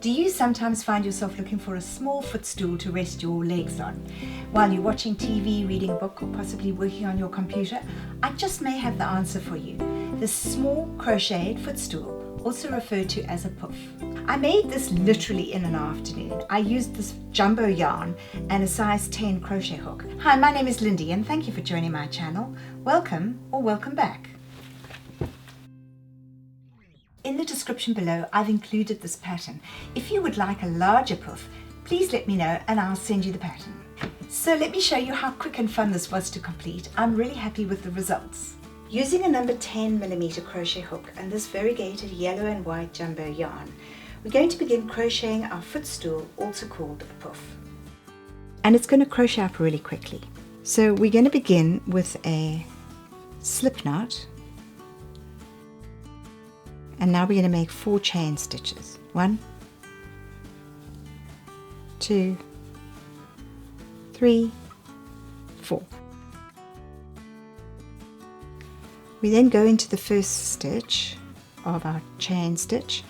Do you sometimes find yourself looking for a small footstool to rest your legs on while you're watching TV, reading a book, or possibly working on your computer? I just may have the answer for you. This small crocheted footstool, also referred to as a poof. I made this literally in an afternoon. I used this jumbo yarn and a size 10 crochet hook. Hi, my name is Lindy and thank you for joining my channel. Welcome or welcome back. In the description below, I've included this pattern. If you would like a larger poof, please let me know and I'll send you the pattern. So let me show you how quick and fun this was to complete. I'm really happy with the results. Using a number 10mm crochet hook and this variegated yellow and white jumbo yarn, we're going to begin crocheting our footstool, also called a poof. And it's going to crochet up really quickly. So we're going to begin with a slip knot. And now we're going to make 4 chain stitches. 1, 2, 3, 4. We then go into the first stitch of our chain stitch.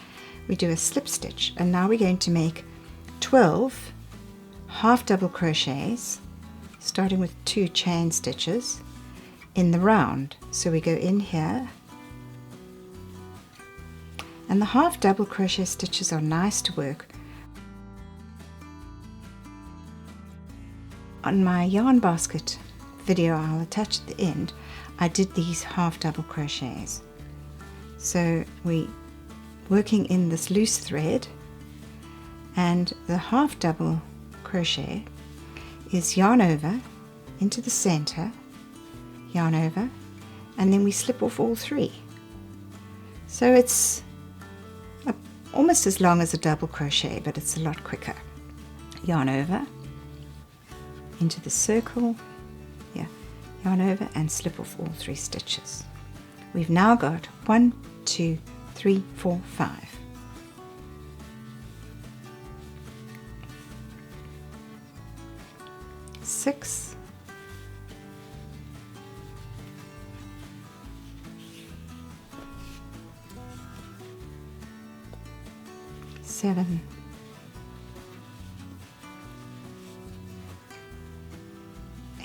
We do a slip stitch, and now we're going to make 12 half double crochets, starting with 2 chain stitches in the round. So we go in here. And the half double crochet stitches are nice to work. On my yarn basket video I'll attach at the end, I did these half double crochets. So we working in this loose thread, and the half double crochet is yarn over into the center, yarn over, and then we slip off all 3. So it's almost as long as a double crochet, but it's a lot quicker. Yarn over into the circle, yarn over and slip off all 3 stitches. We've now got 1, 2, 3, 4, 5. Six, 7,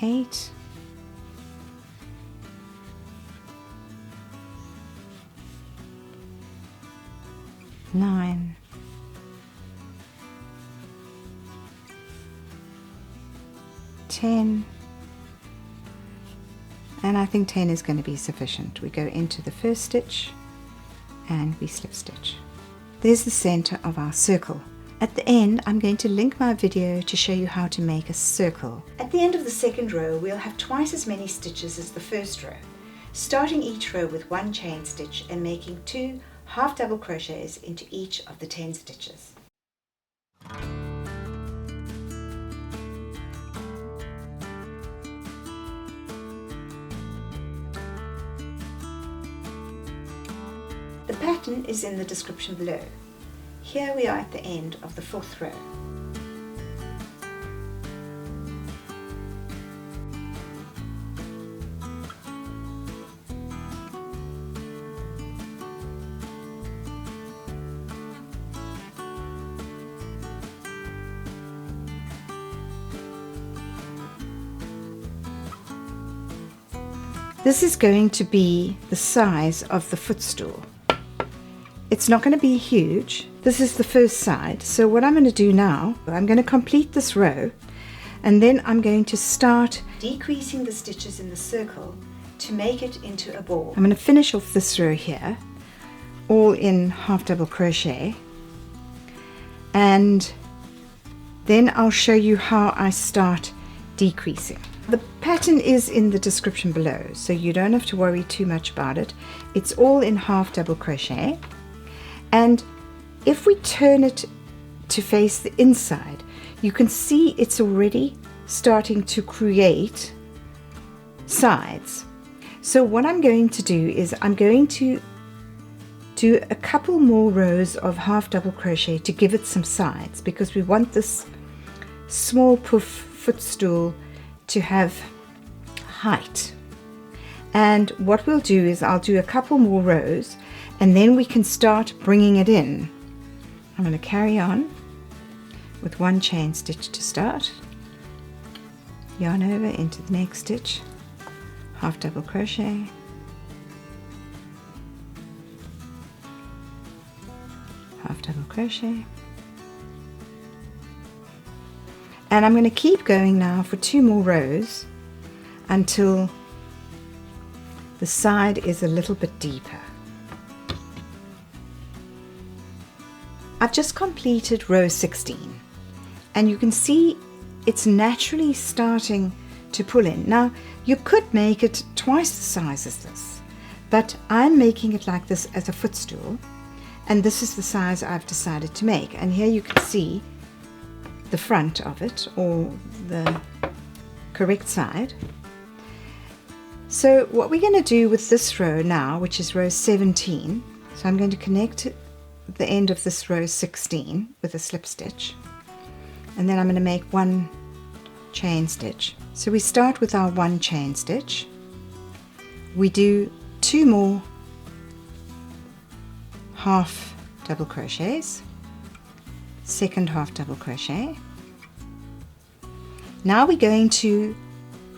8, 9, 10, and I think 10 is going to be sufficient. We go into the first stitch and we slip stitch. There's the center of our circle. At the end, I'm going to link my video to show you how to make a circle. At the end of the second row, we'll have twice as many stitches as the first row, starting each row with 1 chain stitch and making 2 half double crochets into each of the 10 stitches. The pattern is in the description below. Here we are at the end of the 4th row. This is going to be the size of the footstool. It's not going to be huge. This is the first side. So what I'm going to do now, I'm going to complete this row and then I'm going to start decreasing the stitches in the circle to make it into a ball. I'm going to finish off this row here, all in half double crochet, and then I'll show you how I start decreasing. The pattern is in the description below, so you don't have to worry too much about it. It's all in half double crochet. And if we turn it to face the inside, you can see it's already starting to create sides. So what I'm going to do is I'm going to do a couple more rows of half double crochet to give it some sides, because we want this small poof footstool to have height. And what we'll do is I'll do a couple more rows and then we can start bringing it in I'm going to carry on with 1 chain stitch to start, yarn over into the next stitch, half double crochet, half double crochet, and I'm going to keep going now for 2 more rows until the side is a little bit deeper. I've just completed row 16 and you can see it's naturally starting to pull in. Now you could make it twice the size as this, but I'm making it like this as a footstool, and this is the size I've decided to make. And here you can see the front of it, or the correct side. So what we're going to do with this row now, which is row 17, so I'm going to connect the end of this row 16 with a slip stitch, and then I'm going to make 1 chain stitch. So we start with our 1 chain stitch, we do 2 more half double crochets, second half double crochet. Now we're going to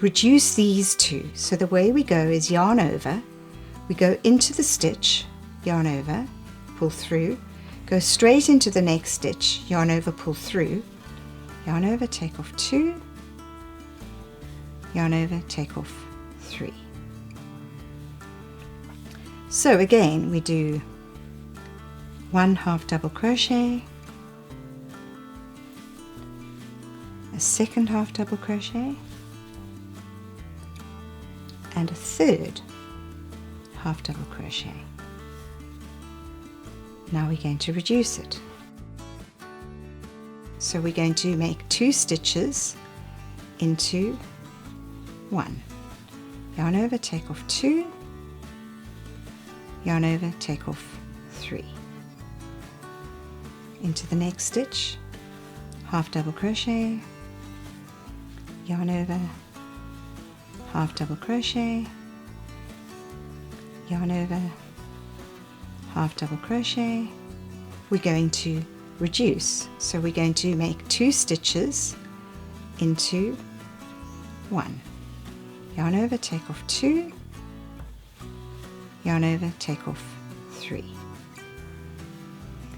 reduce these 2. So the way we go is yarn over, we go into the stitch, yarn over, pull through, go straight into the next stitch, yarn over, pull through, yarn over, take off 2, yarn over, take off 3. So again we do 1 half double crochet, a second half double crochet, and a third half double crochet. Now we're going to reduce it. So we're going to make 2 stitches into 1. Yarn over, take off 2, yarn over, take off 3. Into the next stitch, half double crochet, yarn over, half double crochet, yarn over, half double crochet. We're going to reduce, so we're going to make 2 stitches into 1. Yarn over, take off 2, yarn over, take off 3.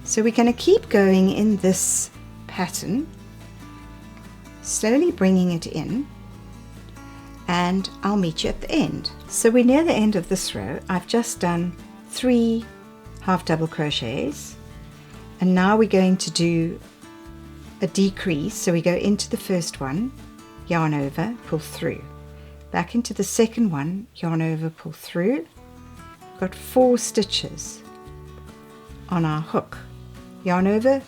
So we're going to keep going in this pattern, slowly bringing it in, and I'll meet you at the end. So we're near the end of this row. I've just done 3 half double crochets, and now we're going to do a decrease. So we go into the first one, yarn over, pull through, back into the second one, yarn over, pull through. We've got 4 stitches on our hook, yarn over,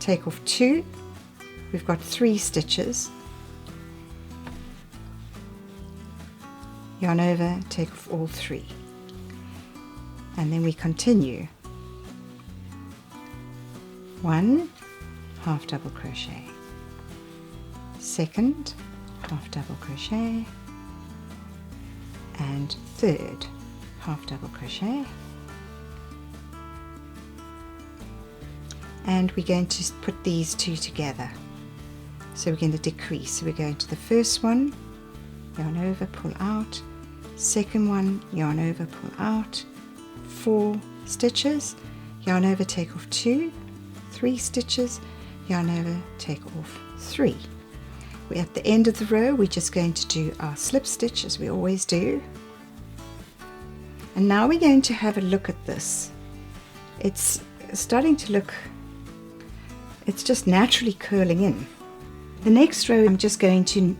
take off 2, we've got 3 stitches, yarn over, take off all 3, and then we continue. 1 half double crochet, second half double crochet, and third half double crochet, and we're going to put these 2 together. So we're going to decrease, so we're going to the first one, yarn over, pull out, second one, yarn over, pull out, 4 stitches, yarn over, take off 2, 3 stitches, yarn over, take off 3. We're at the end of the row. We're just going to do our slip stitch as we always do, and now we're going to have a look at this. It's starting to look, it's just naturally curling in. The next row I'm just going to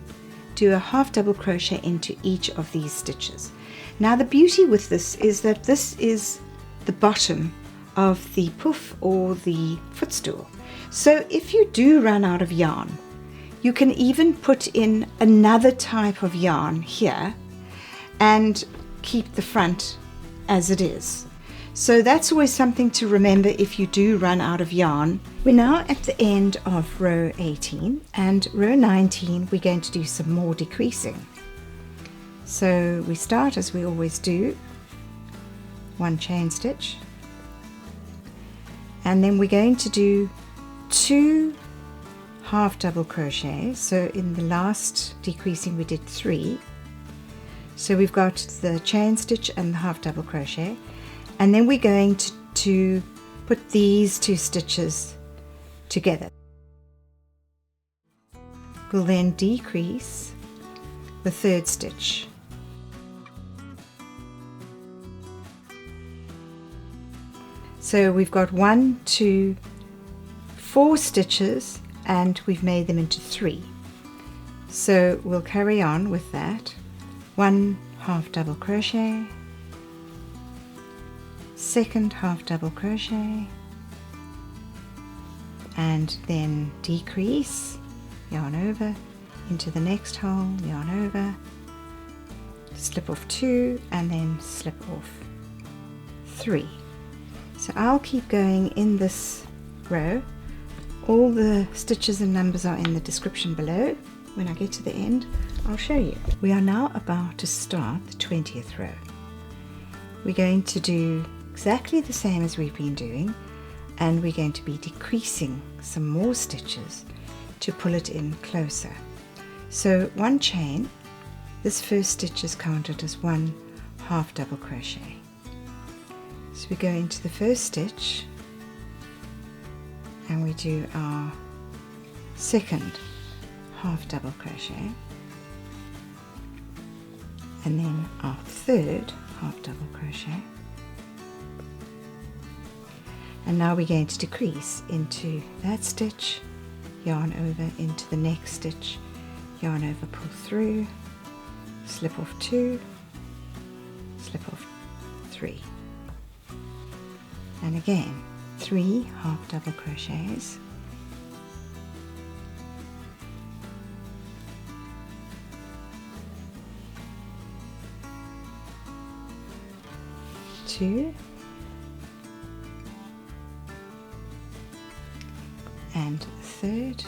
do a half double crochet into each of these stitches. Now the beauty with this is that this is the bottom of the poof or the footstool. So if you do run out of yarn, you can even put in another type of yarn here and keep the front as it is. So that's always something to remember if you do run out of yarn. We're now at the end of row 18, and row 19 we're going to do some more decreasing. So we start as we always do, 1 chain stitch, and then we're going to do 2 half double crochets. So in the last decreasing we did 3, so we've got the chain stitch and the half double crochet, and then we're going to put these 2 stitches together. We'll then decrease the 3rd stitch. So we've got 1, 2, 4 stitches, and we've made them into 3. So we'll carry on with that. 1 half double crochet, 2nd half double crochet, and then decrease, yarn over into the next hole, yarn over, slip off 2, and then slip off 3. So I'll keep going in this row. All the stitches and numbers are in the description below. When I get to the end, I'll show you. We are now about to start the 20th row. We're going to do exactly the same as we've been doing, and we're going to be decreasing some more stitches to pull it in closer. So 1 chain, this first stitch is counted as 1 half double crochet. So we go into the first stitch and we do our 2nd half double crochet, and then our 3rd half double crochet, and now we're going to decrease into that stitch, yarn over into the next stitch, yarn over, pull through, slip off 2, slip off 3, and again 3 half double crochets, two, and 3rd,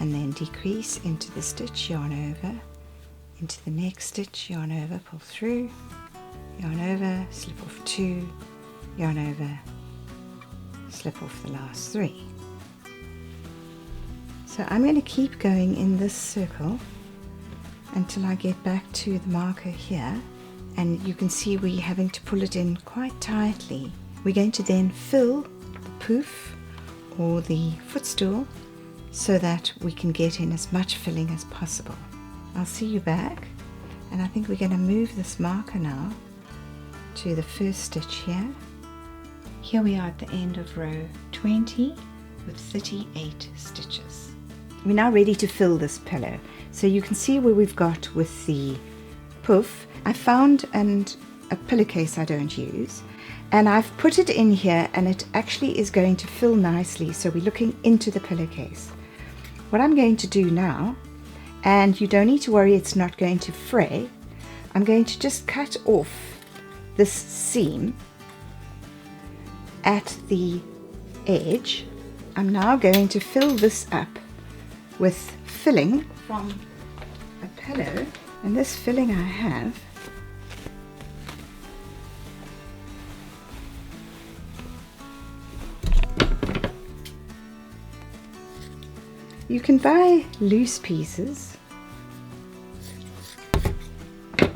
and then decrease into the stitch, yarn over into the next stitch, yarn over, pull through, yarn over, slip off 2, yarn over, slip off the last 3. So I'm going to keep going in this circle until I get back to the marker here, and you can see we're having to pull it in quite tightly. We're going to then fill the poof or the footstool so that we can get in as much filling as possible. I'll see you back, and I think we're going to move this marker now to the first stitch here. Here we are at the end of row 20 with 38 stitches. We're now ready to fill this pillow. So you can see where we've got with the poof. I found a pillowcase I don't use, and I've put it in here, and it actually is going to fill nicely, so we're looking into the pillowcase. What I'm going to do now, and you don't need to worry it's not going to fray, I'm going to just cut off this seam at the edge. I'm now going to fill this up with filling from a pillow, and this filling I have you can buy loose pieces,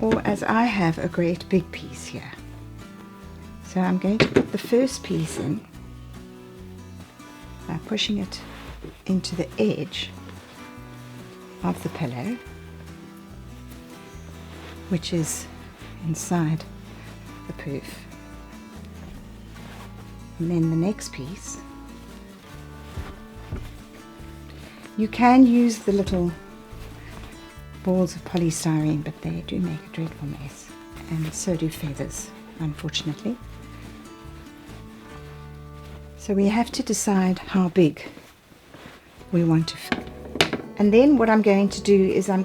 or as I have, a great big piece here. So I'm going to put the first piece in by pushing it into the edge of the pillow, which is inside the poof, and then the next piece. You can use the little balls of polystyrene, but they do make a dreadful mess, and so do feathers, unfortunately. So we have to decide how big we want to fill. And then what I'm going to do is I've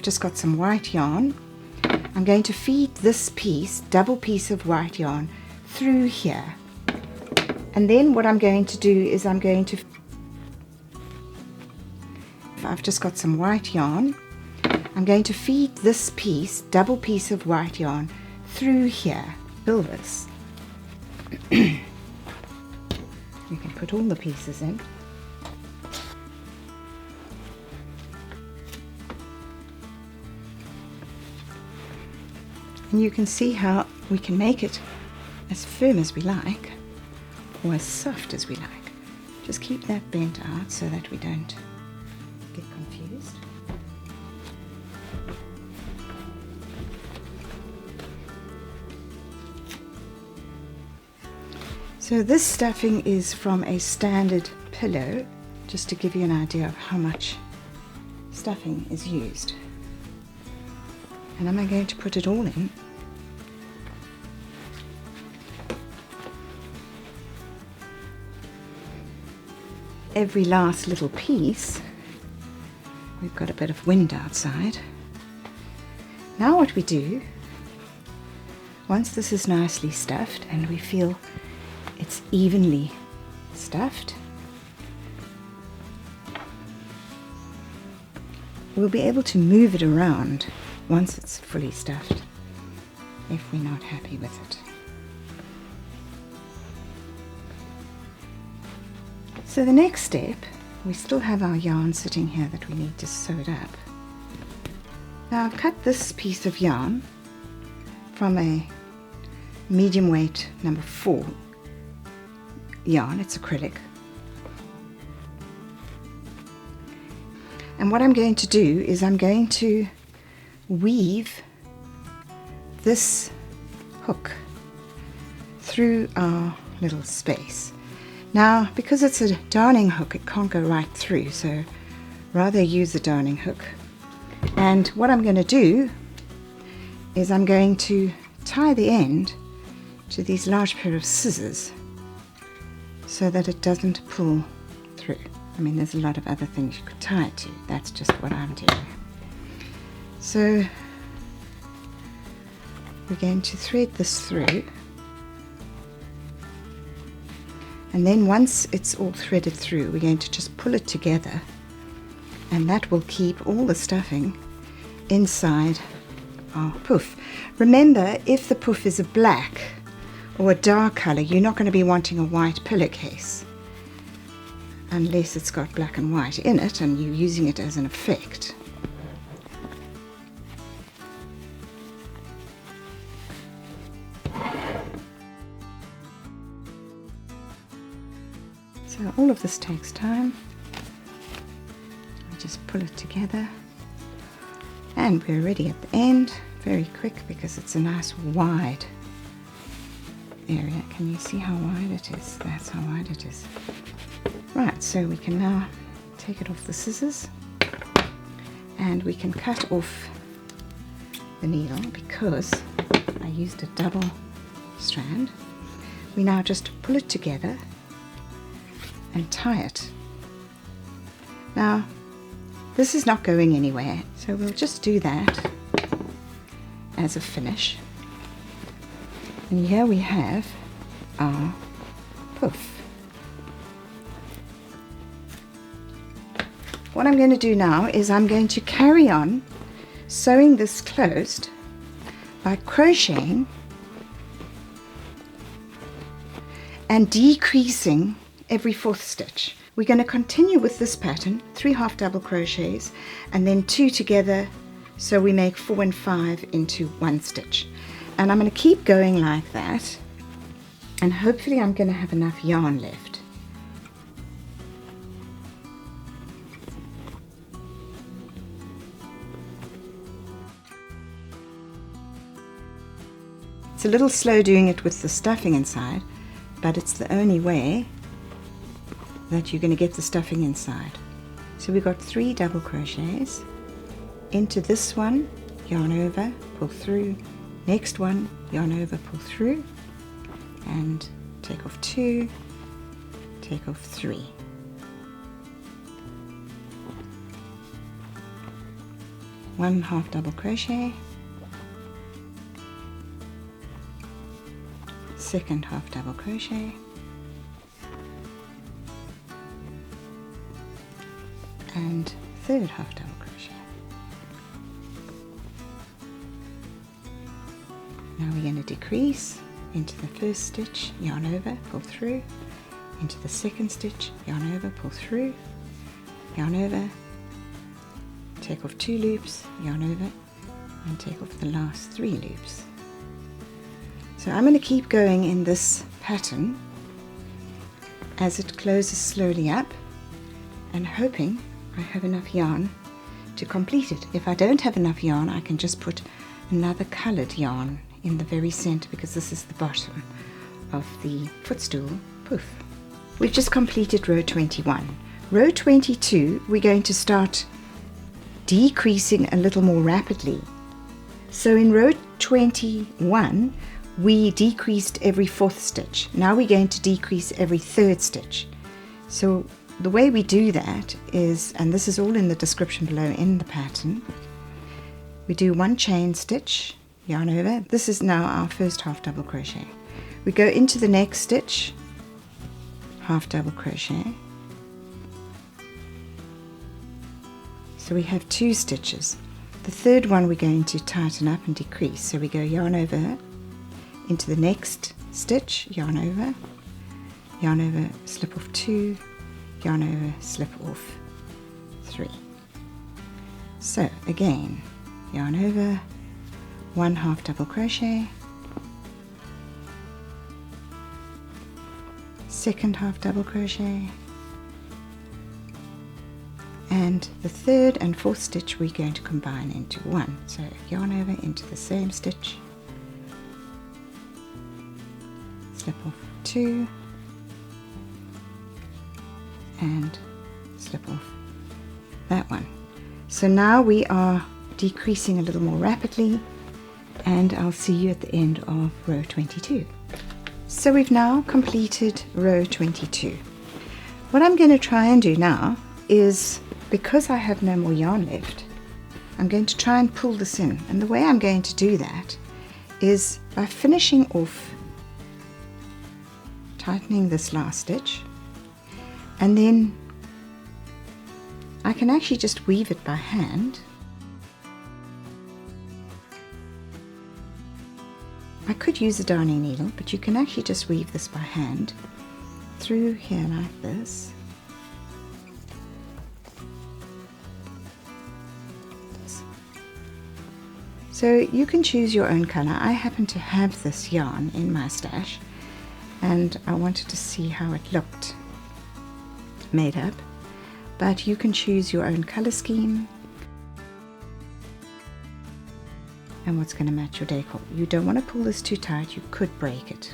just got some white yarn. I'm going to feed this piece, double piece of white yarn, through here. And then what I'm going to do is I've just got some white yarn. I'm going to feed this piece, double piece of white yarn, through here. Fill this. You can put all the pieces in. And you can see how we can make it as firm as we like, or as soft as we like. Just keep that bent out so that we don't get confused. So this stuffing is from a standard pillow, just to give you an idea of how much stuffing is used. And am I going to put it all in? Every last little piece. We've got a bit of wind outside. Now what we do, once this is nicely stuffed and we feel it's evenly stuffed, we'll be able to move it around once it's fully stuffed if we're not happy with it. So the next step, we still have our yarn sitting here that we need to sew it up. Now I've cut this piece of yarn from a medium weight number 4 yarn, it's acrylic. And what I'm going to do is I'm going to weave this hook through our little space. Now, because it's a darning hook, it can't go right through, so rather use the darning hook. And what I'm going to do is I'm going to tie the end to these large pair of scissors so that it doesn't pull through. I mean, there's a lot of other things you could tie it to. That's just what I'm doing. So we're going to thread this through. And then once it's all threaded through, we're going to just pull it together, and that will keep all the stuffing inside our poof. Remember, if the poof is a black or a dark color, you're not going to be wanting a white pillowcase unless it's got black and white in it and you're using it as an effect. So all of this takes time. I just pull it together and we're ready at the end. Very quick because it's a nice wide area. Can you see how wide it is? That's how wide it is. Right, so we can now take it off the scissors and we can cut off the needle because I used a double strand. We now just pull it together and tie it. Now, this is not going anywhere, so we'll just do that as a finish. And here we have our poof. What I'm going to do now is I'm going to carry on sewing this closed by crocheting and decreasing every 4th stitch. We're going to continue with this pattern, 3 half double crochets and then 2 together, so we make 4 and 5 into 1 stitch. And I'm going to keep going like that, and hopefully I'm going to have enough yarn left. It's a little slow doing it with the stuffing inside, but it's the only way that you're going to get the stuffing inside. So we've got 3 double crochets into this one, yarn over, pull through, next one, yarn over, pull through, and take off 2, take off 3. One half double crochet, second half double crochet, and third half double crochet. Now we're going to decrease into the first stitch, yarn over, pull through, into the second stitch, yarn over, pull through, yarn over, take off 2 loops, yarn over, and take off the last 3 loops. So I'm going to keep going in this pattern as it closes slowly up, and hoping I have enough yarn to complete it. If I don't have enough yarn, I can just put another coloured yarn in the very centre, because this is the bottom of the footstool poof. We've just completed row 21. Row 22 we're going to start decreasing a little more rapidly. So in row 21 we decreased every 4th stitch. Now we're going to decrease every 3rd stitch. So the way we do that is, and this is all in the description below in the pattern, we do 1 chain stitch, yarn over. This is now our first half double crochet. We go into the next stitch, half double crochet. So we have 2 stitches. The 3rd one we're going to tighten up and decrease. So we go yarn over into the next stitch, yarn over, slip off 2, yarn over, slip off 3. So again, yarn over, 1 half double crochet, 2nd half double crochet, and the 3rd and 4th stitch we're going to combine into 1. So yarn over into the same stitch, slip off 2, and slip off that one. So now we are decreasing a little more rapidly, and I'll see you at the end of row 22. So we've now completed row 22. What I'm going to try and do now is, because I have no more yarn left, I'm going to try and pull this in, and the way I'm going to do that is by finishing off, tightening this last stitch, and then I can actually just weave it by hand. I could use a darning needle, but you can actually just weave this by hand through here like this. So you can choose your own colour. I happen to have this yarn in my stash, and I wanted to see how it looked made up, but you can choose your own colour scheme and what's going to match your decor. You don't want to pull this too tight, you could break it.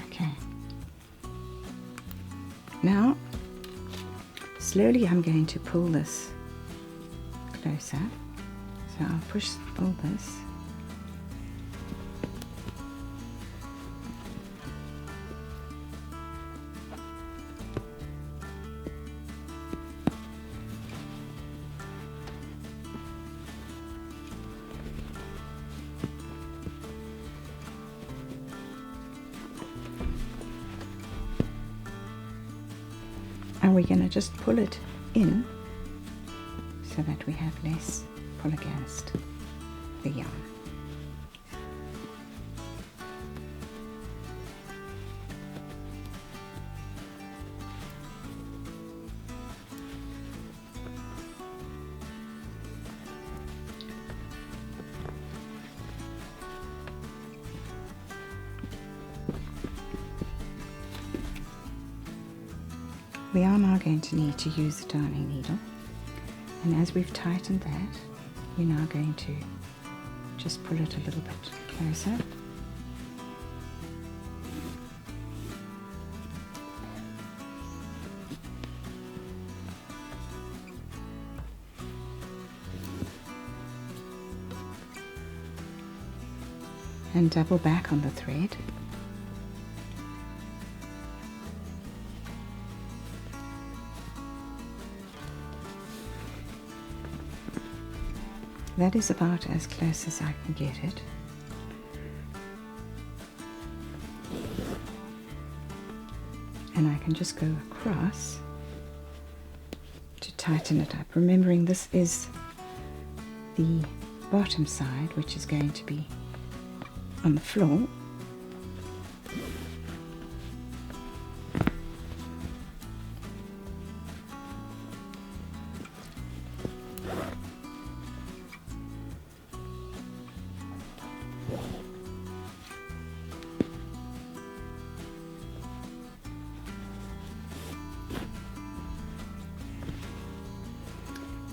Okay. Now, slowly I'm going to pull this closer. So I'll push all this. And we're going to just pull it in so that we have less pull against the yarn. We are now going to need to use the darning needle, and as we've tightened that, we're now going to just pull it a little bit closer. And double back on the thread. That is about as close as I can get it. And I can just go across to tighten it up, remembering this is the bottom side, which is going to be on the floor.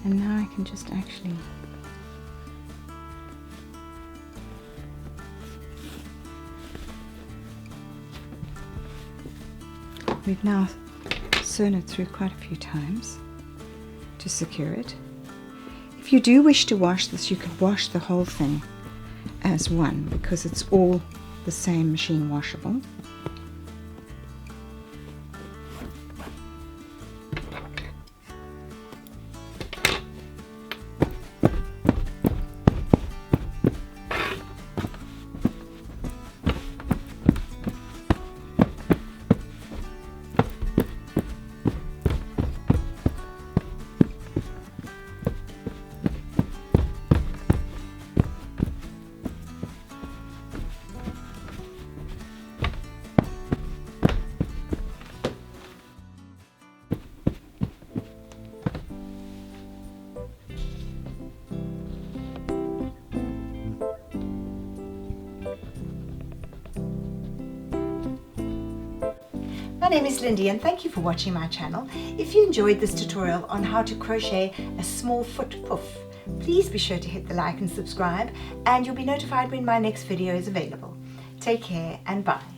And now I can just actually we've now sewn it through quite a few times to secure it. If you do wish to wash this, you can wash the whole thing as one because it's all the same machine washable. My name is Lindy and thank you for watching my channel. If you enjoyed this tutorial on how to crochet a small foot poof, please be sure to hit the like and subscribe, and you'll be notified when my next video is available. Take care and bye.